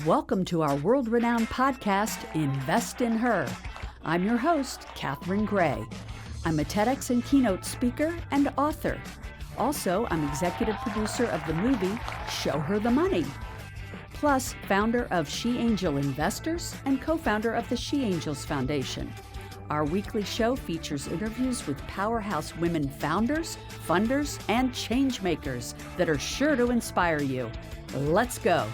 Welcome to our world-renowned podcast, Invest in Her. I'm your host, Catherine Gray. I'm a TEDx and keynote speaker and author. Also, I'm executive producer of the movie Show Her the Money. Plus, founder of She Angel Investors and co-founder of the She Angels Foundation. Our weekly show features interviews with powerhouse women founders, funders, and change makers that are sure to inspire you. Let's go.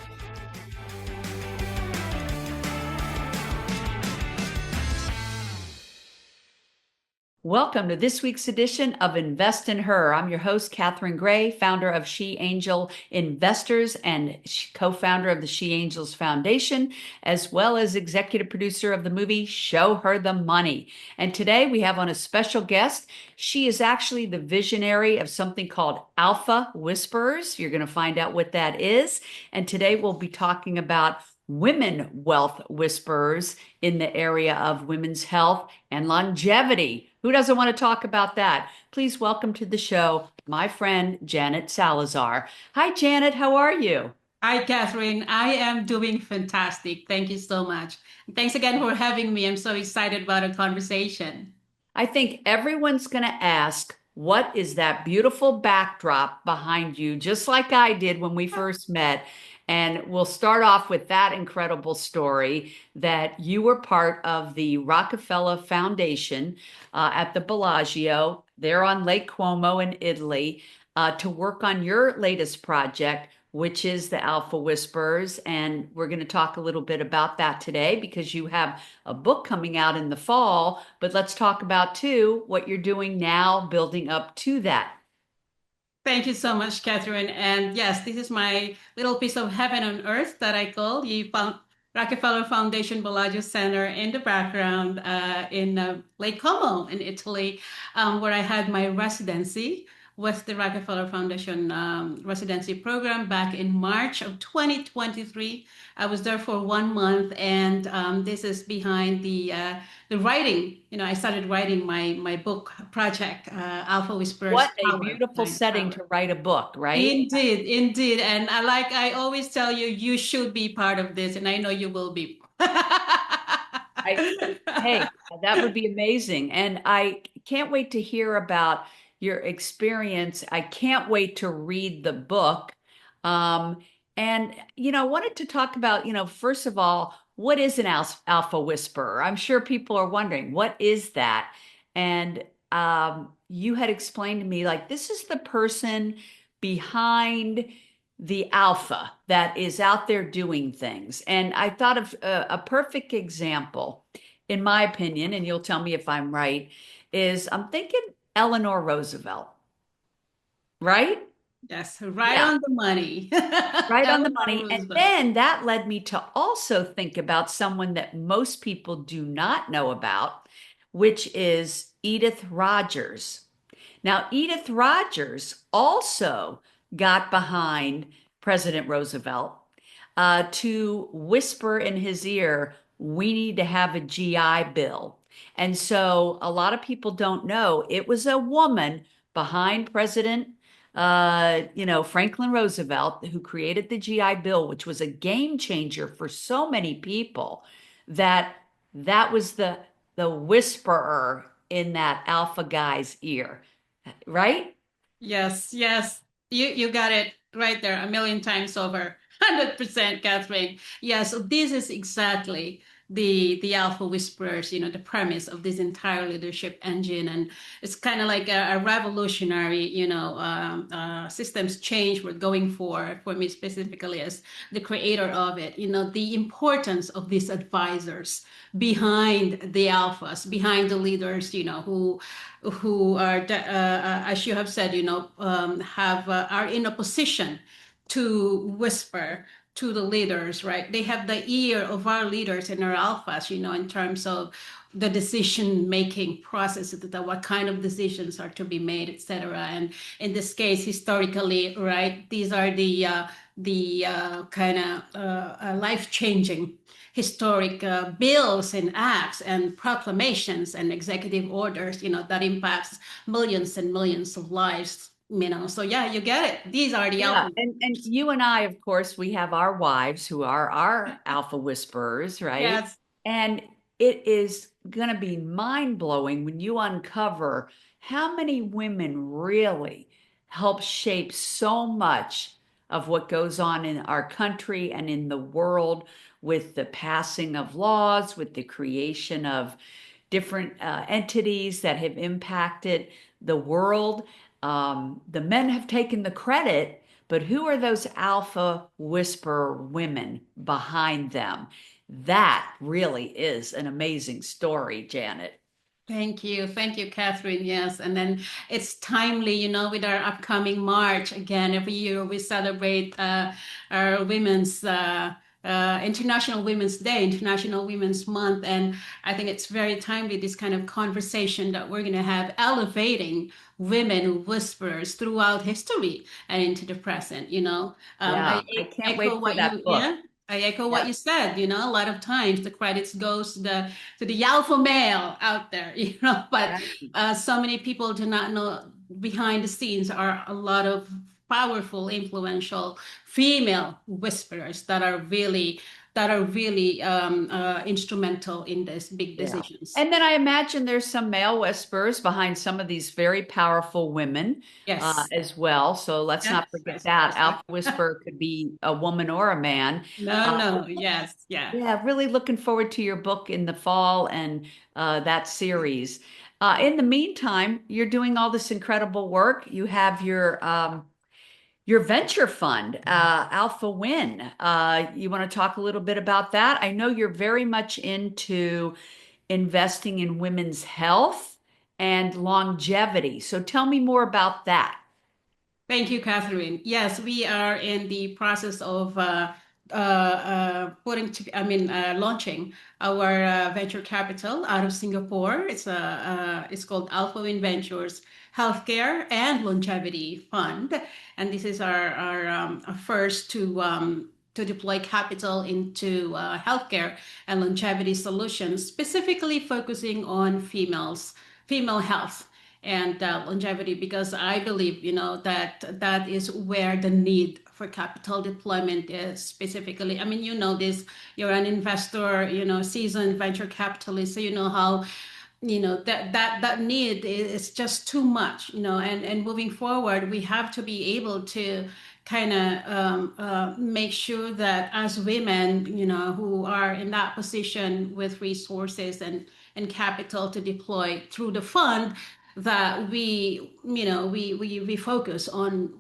Welcome to this week's edition of Invest in Her. I'm your host, Catherine Gray, founder of She Angel Investors and co-founder of the She Angels Foundation, as well as executive producer of the movie Show Her the Money. And today we have on a special guest. She is actually the visionary of something called ALPHAWHISPERERS. You're going to find out what that is. And today we'll be talking about women wealth whisperers in the area of women's health and longevity. Who doesn't want to talk about that? Please welcome to the show my friend Janet Salazar. Hi, Janet. How are you? Hi, Catherine. I am doing fantastic. Thank you so much. Thanks again for having me. I'm so excited about our conversation. I think everyone's going to ask, what is that beautiful backdrop behind you, just like I did when we first met? And we'll start off with that incredible story that you were part of the Rockefeller Foundation at the Bellagio there on Lake Como in Italy to work on your latest project, which is the ALPHAWHISPERERS. And we're going to talk a little bit about that today because you have a book coming out in the fall. But let's talk about, too, what you're doing now building up to that. Thank you so much, Catherine. And yes, this is my little piece of heaven on earth that I call. You found Rockefeller Foundation Bellagio Center in the background in Lake Como in Italy, where I had my residency with the Rockefeller Foundation residency program back in March of 2023. I was there for 1 month, and this is behind the writing. I started writing my book project, ALPHAWHISPERERS. What a beautiful setting to write a book, right? Indeed, indeed. And I always tell you, you should be part of this, and I know you will be. Hey, that would be amazing. And I can't wait to hear about your experience. I can't wait to read the book. And, I wanted to talk about, first of all, what is an alpha whisperer? I'm sure people are wondering, what is that? And you had explained to me, like, this is the person behind the alpha that is out there doing things. And I thought of a perfect example, in my opinion, and you'll tell me if I'm right, is I'm thinking Eleanor Roosevelt, right? Yes, right on the money. Right on the money. And then that led me to also think about someone that most people do not know about, which is Edith Rogers. Now, Edith Rogers also got behind President Roosevelt to whisper in his ear, we need to have a GI Bill. And so a lot of people don't know it was a woman behind President Franklin Roosevelt who created the GI Bill, which was a game changer for so many people, that was the whisperer in that alpha guy's ear, right? Yes, yes. You got it right there a million times over. 100%, Catherine. Yes, so this is exactly the alpha whisperers, the premise of this entire leadership engine. And it's kind of like a revolutionary, systems change we're going for me specifically as the creator of it. The importance of these advisors behind the alphas, behind the leaders, who are, as you have said, are in a position to whisper to the leaders, right? They have the ear of our leaders and our alphas, in terms of the decision-making process, what kind of decisions are to be made, etc. And in this case, historically, right, these are the kind of life-changing historic bills and acts and proclamations and executive orders, that impacts millions and millions of lives So yeah, you get it. These are the Yeah, alpha. and you and I, of course, we have our wives who are our alpha whisperers, right? Yes. And it is going to be mind-blowing when you uncover how many women really help shape so much of what goes on in our country and in the world with the passing of laws, with the creation of different entities that have impacted the world. The men have taken the credit, but who are those alpha whisperer women behind them? That really is an amazing story, Janet. Thank you. Thank you, Catherine. Yes. And then it's timely, with our upcoming March. Again, every year we celebrate our Women's International Women's Day, International Women's Month. And I think it's very timely, this kind of conversation that we're going to have, elevating women whisperers throughout history and into the present. Yeah, I I can't echo wait for what that you, book. yeah. I echo what Yep. you said. A lot of times the credits goes to the alpha male out there, but Right. so many people do not know behind the scenes are a lot of powerful, influential female whisperers that are really instrumental in these big Yeah. decisions. And then I imagine there's some male whispers behind some of these very powerful women Yes. as well. So let's not Yes, forget vice that. versa. Alpha whisperer could be a woman or a man. No, Uh, no, yes, yeah. yeah, really looking forward to your book in the fall and that series. In the meantime, you're doing all this incredible work. You have your venture fund, ALPHAWIN. You want to talk a little bit about that? I know you're very much into investing in women's health and longevity. So tell me more about that. Thank you, Catherine. Yes, we are in the process of launching our venture capital out of Singapore. It's called ALPHAWIN Ventures Healthcare and Longevity Fund, and this is our first to deploy capital into healthcare and longevity solutions, specifically focusing on female health and longevity, because I believe, that is where the need for capital deployment is specifically. I mean, this, you're an investor, seasoned venture capitalist, so you know how, that need is just too much, and moving forward, we have to be able to kind of make sure that as women, who are in that position with resources and capital to deploy through the fund, that we focus on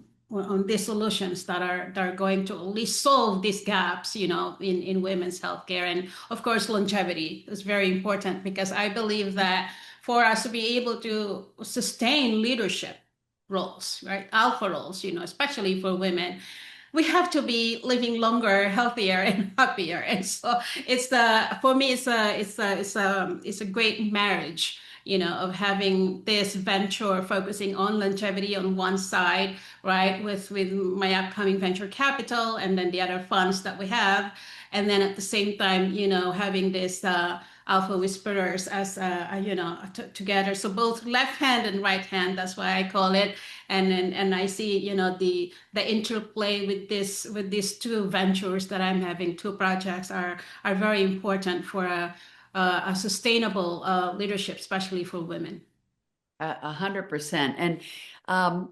these solutions that are going to at least solve these gaps, in women's healthcare. And of course, longevity is very important, because I believe that for us to be able to sustain leadership roles, right, alpha roles, especially for women, we have to be living longer, healthier, and happier. And so for me, it's a great marriage, of having this venture focusing on longevity on one side, right, with my upcoming venture capital, and then the other funds that we have, and then at the same time, having this alpha whisperers as together, so both left hand and right hand, that's why I call it. And I see, the interplay with these two ventures that I'm having, two projects are very important for a sustainable leadership, especially for women. 100%. And um,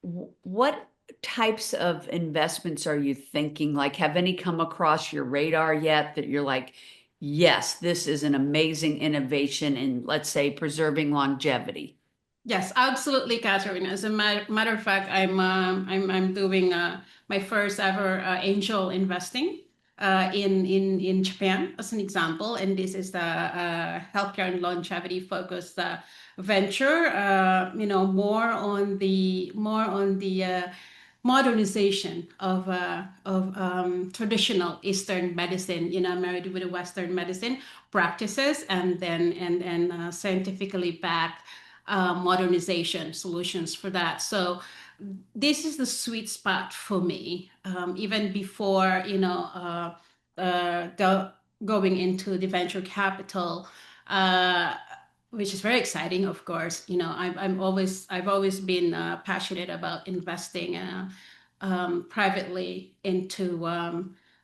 what types of investments are you thinking? Like, have any come across your radar yet that you're like, yes, this is an amazing innovation in, let's say, preserving longevity? Yes, absolutely, Catherine. As a matter of fact, I'm doing my first ever angel investing in Japan, as an example, and this is the healthcare and longevity focused venture. More on the modernization of traditional Eastern medicine, married with a Western medicine practices, and then and scientifically backed modernization solutions for that. So this is the sweet spot for me, even before going into the venture capital. Uh, which is very exciting, of course. I've always been passionate about investing privately into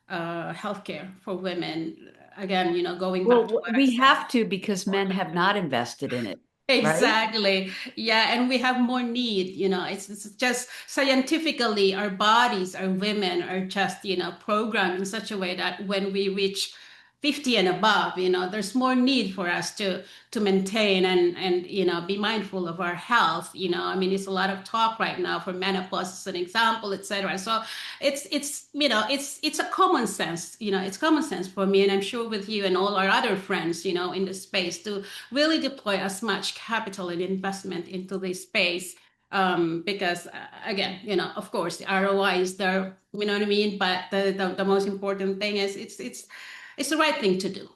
healthcare for women. Again, going back to Well, what I we said. have to because men have not invested in it, right? Exactly. Yeah, and we have more need, it's just scientifically our bodies, our women are just, programmed in such a way that when we reach 50 and above, there's more need for us to maintain and be mindful of our health. I mean, it's a lot of talk right now for menopause as an example, etc. So it's a common sense, it's common sense for me, and I'm sure with you and all our other friends, in the space to really deploy as much capital and investment into this space. Because again, of course, the ROI is there, you know what I mean? But the most important thing is it's the right thing to do.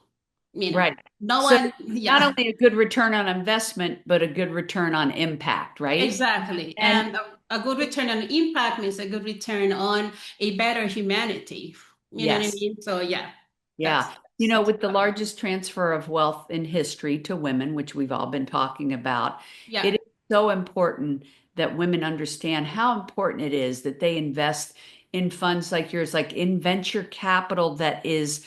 Right. No So one, not yeah, only a good return on investment, but a good return on impact, right? exactly. And And a good return on impact means a good return on a better humanity. You know what I yes, mean? So yeah, yeah. that's With the largest transfer of wealth in history to women, which we've all been talking about, it yeah, is so important that women understand how important it is that they invest in funds like yours, like in venture capital that is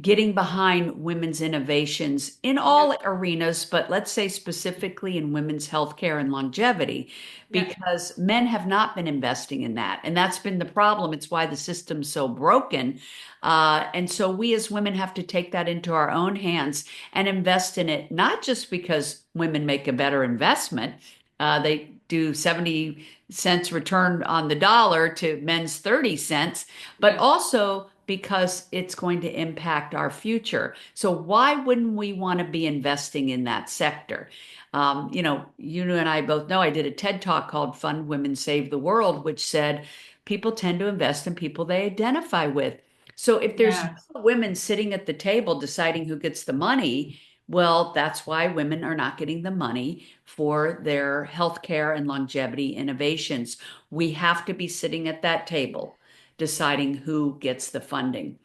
getting behind women's innovations in yeah, all arenas, but let's say specifically in women's healthcare and longevity, yeah, because men have not been investing in that. And that's been the problem. It's why the system's so broken. And so we as women have to take that into our own hands and invest in it, not just because women make a better investment. They do 70 cents return on the dollar to men's 30 cents, but yeah. also because it's going to impact our future. So why wouldn't we want to be investing in that sector? You and I both know I did a TED talk called Fund Women Save the World, which said people tend to invest in people they identify with. So if there's Yeah. no women sitting at the table deciding who gets the money, well, that's why women are not getting the money for their healthcare and longevity innovations. We have to be sitting at that table deciding who gets the funding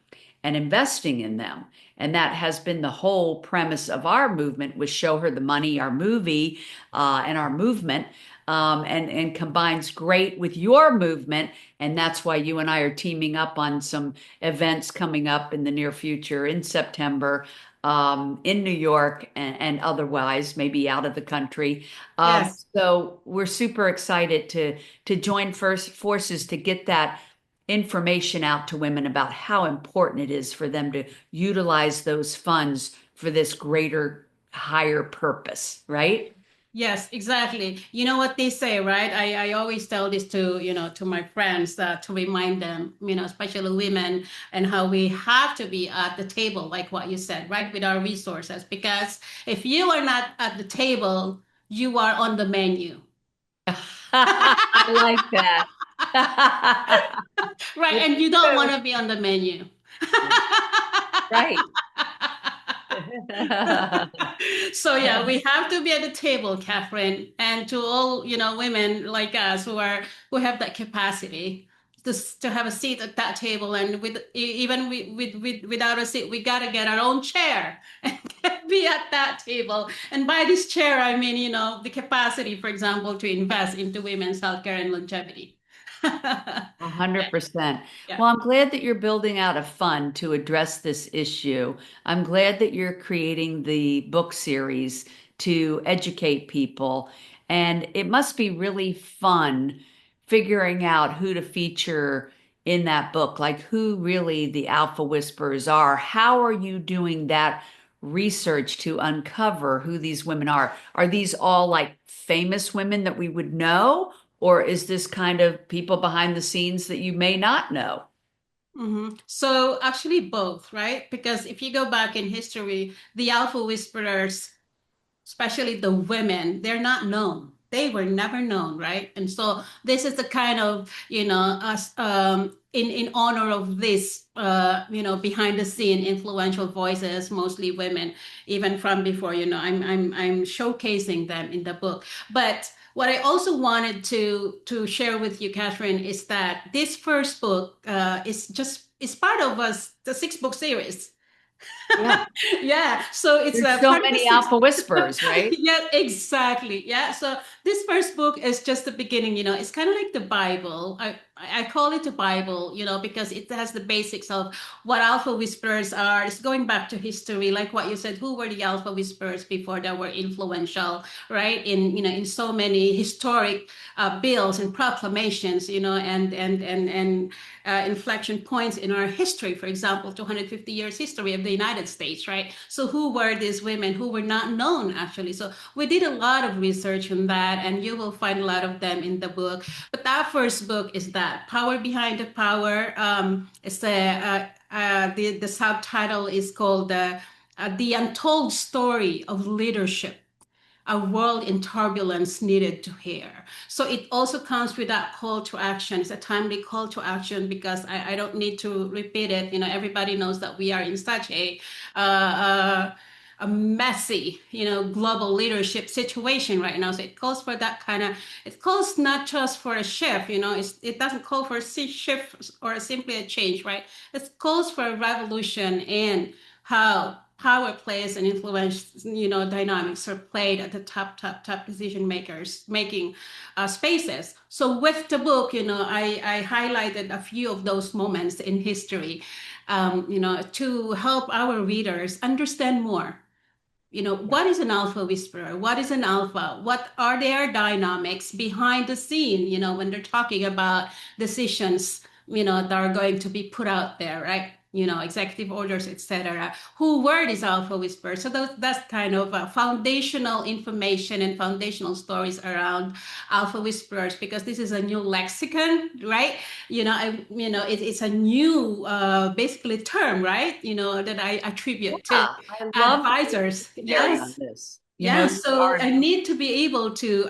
and investing in them. And that has been the whole premise of our movement was Show Her the Money, our movie, and our movement, and combines great with your movement. And that's why you and I are teaming up on some events coming up in the near future in September, in New York and otherwise, maybe out of the country. Yes. So we're super excited to join first forces to get that information out to women about how important it is for them to utilize those funds for this greater, higher purpose, right? Yes, exactly. You know what they say, right? I always tell this to, to my friends to remind them, especially women, and how we have to be at the table, like what you said, right? With our resources. Because if you are not at the table, you are on the menu. I like that. Right. It's And you don't want true. to be on the menu. Right. So yeah, we have to be at the table, Catherine, and to all, women like us who have that capacity to have a seat at that table, and even without a seat, we gotta get our own chair and be at that table. And by this chair, I mean, the capacity, for example, to invest into women's healthcare and longevity. 100%. Yeah. Well, I'm glad that you're building out a fund to address this issue. I'm glad that you're creating the book series to educate people. And it must be really fun figuring out who to feature in that book, like who really the alpha whisperers are. How are you doing that research to uncover who these women are? Are these all like famous women that we would know? Or is this kind of people behind the scenes that you may not know? So actually both, right? Because if you go back in history, the alpha whisperers, especially the women, they're not known. They were never known, right? And so this is the kind of, us in honor of this, behind the scene influential voices, mostly women, even from before, I'm showcasing them in the book. But what I also wanted to share with you, Catherine, is that this first book is part of us the 6 book series. Yeah. Yeah, so it's There's a so part of the many six. alpha whispers, right? Yeah, exactly. Yeah, so this first book is just the beginning. It's kind of like the Bible. I call it the Bible, because it has the basics of what alpha whisperers are. It's going back to history, like what you said. Who were the alpha whisperers before that were influential, right? In so many historic bills and proclamations, and inflection points in our history. For example, 250 years history of the United States, right? So who were these women who were not known actually? So we did a lot of research on that, and you will find a lot of them in the book. But that first book is that Power Behind the Power. It's the subtitle is called the Untold Story of Leadership, a world in turbulence needed to hear. So it also comes with that call to action. It's a timely call to action because I don't need to repeat it. Everybody knows that we are in such uh, uh, a messy, global leadership situation right now. So it calls for that kind of, it calls not just for a shift, it doesn't call for a shift or simply a change, right? It calls for a revolution in how power plays and influence, dynamics are played at the top decision makers making spaces. So with the book, I highlighted a few of those moments in history, to help our readers understand more. What is an alpha whisperer? What is an alpha? What are their dynamics behind the scene, when they're talking about decisions, that are going to be put out there, right? Executive orders, etc. Who were these alpha whisperers? So that's kind of foundational information and foundational stories around alpha whisperers, because this is a new lexicon, right? It's a new, basically term, right? That I attribute to I love the advisors. dictionary on Yes. this. Yeah, You so are, I need to be able to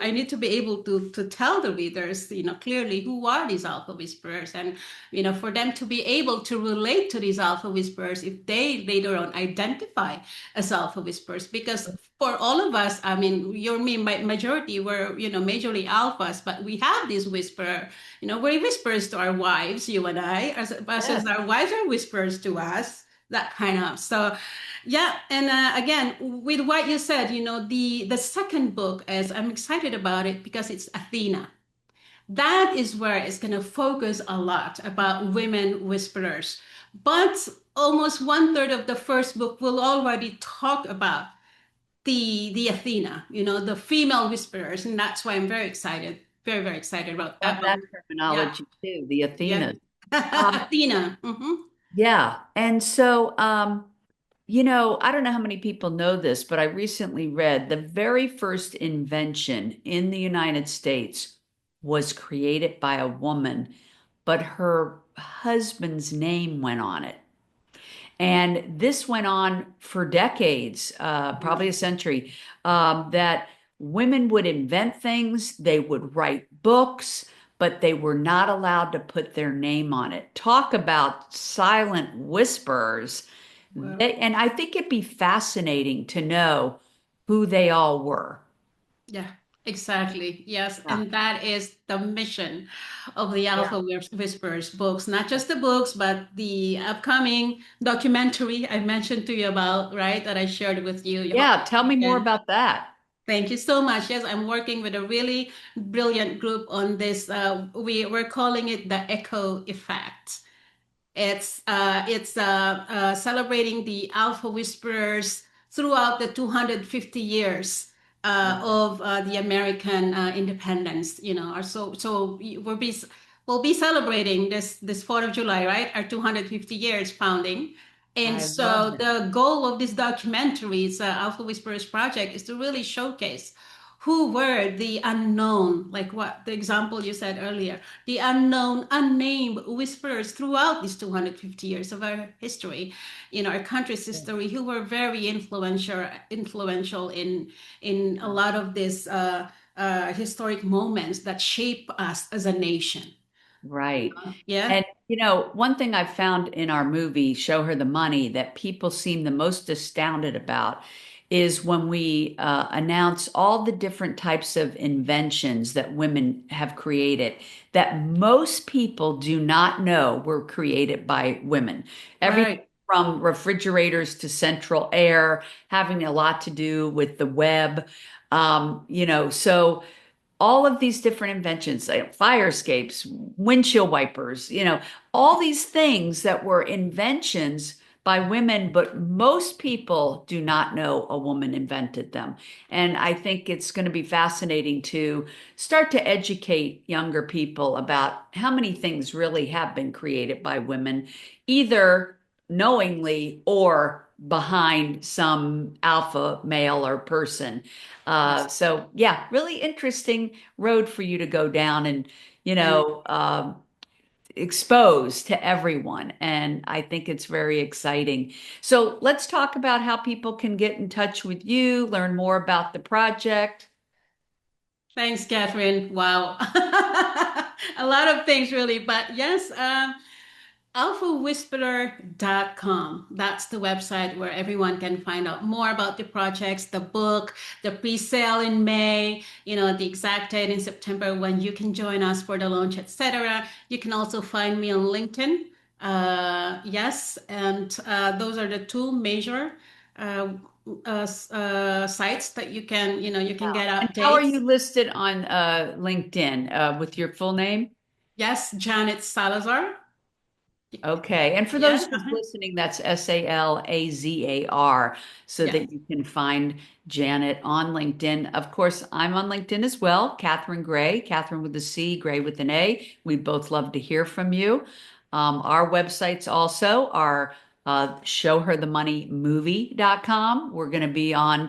tell the readers, clearly who are these alpha whisperers, and for them to be able to relate to these alpha whisperers if they later on identify as alpha whisperers. Because for all of us, I mean, you're me, my majority were, majorly alphas, but we have this whisperer, we're whispers to our wives, you and I, as yes. our wives are whispers to us, that kind of. So yeah, and again, with what you said, the second book is, I'm excited about it because it's Athena. That is where it's going to focus a lot about women whisperers. But almost one third of the first book will already talk about the Athena, the female whisperers, and that's why I'm very excited, very very excited about Love that that one. Yeah, terminology too, the yeah, Athenas. Um, Athena. yeah. And so, I don't know how many people know this, but I recently read the very first invention in the United States was created by a woman, but her husband's name went on it. And this went on for decades, probably a century, that women would invent things, they would write books, but they were not allowed to put their name on it. Talk about silent whisperers. Well, And I think it'd be fascinating to know who they all were. yeah, exactly. Yes. Yeah. And that is the mission of the Yeah. Whisperers books, not just the books, but the upcoming documentary I mentioned to you about, right? That I shared with you. Yeah. Tell me You more can. about that. Thank you so much. Yes, I'm working with a really brilliant group on this. We're calling it the Echo Effect. It's celebrating the Alpha Whisperers throughout the 250 years of the American independence. We'll be celebrating this 4th of July, right? Our 250 years founding. And I love so it. the goal of this documentary, it's Alpha Whisperers Project, is to really showcase who were the unknown, like what the example you said earlier, the unknown, unnamed whisperers throughout these 250 years of our history, our country's history, who were very influential in a lot of these historic moments that shape us as a nation. Right. Yeah. And, one thing I found in our movie, Show Her the Money, that people seem the most astounded about is when we announce all the different types of inventions that women have created that most people do not know were created by women. Everything Right. from refrigerators to central air, having a lot to do with the web. So all of these different inventions, fire escapes, windshield wipers, all these things that were inventions by women, but most people do not know a woman invented them. And I think it's going to be fascinating to start to educate younger people about how many things really have been created by women, either knowingly or behind some alpha male or person. Yes. So yeah, really interesting road for you to go down and, And expose to everyone. And I think it's very exciting. So let's talk about how people can get in touch with you, learn more about the project. thanks, Catherine. Wow. A lot of things, really. But yes, alphawhisperer.com. That's the website where everyone can find out more about the projects, the book, the pre-sale in May, the exact date in September when you can join us for the launch, etc. You can also find me on LinkedIn. Yes, and those are the two major uh, sites that you can get And how are updates. you listed on LinkedIn with your full name? Yes, Janet Salazar. Okay. And for those Yes, just listening, that's Salazar, so yes. that you can find Janet on LinkedIn. Of course, I'm on LinkedIn as well, Catherine Gray, Catherine with a C, Gray with an A. We'd both love to hear from you. Our websites also are showherthemoneymovie.com. We're going to be on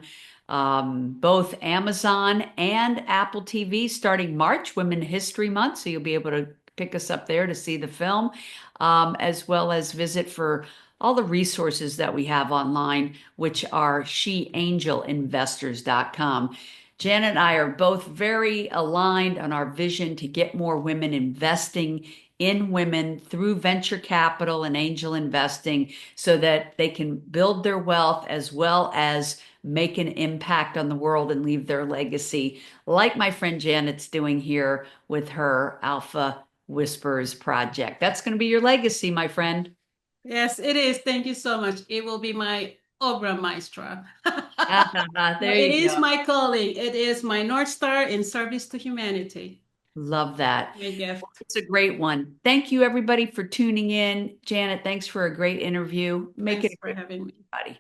both Amazon and Apple TV starting March, Women History Month. So you'll be able to pick us up there to see the film, as well as visit for all the resources that we have online, which are sheangelinvestors.com. Janet and I are both very aligned on our vision to get more women investing in women through venture capital and angel investing so that they can build their wealth as well as make an impact on the world and leave their legacy, like my friend Janet's doing here with her Alpha Whispers project. That's going to be your legacy, my friend. Yes, it is. Thank you so much. It will be my obra maestra. No, There it you is go. my calling. It is my North Star in service to humanity. Love that. My Well, gift. it's a great one. Thank you, everybody, for tuning in. Janet, thanks for a great interview. Make it Thanks a for great having one, me. everybody.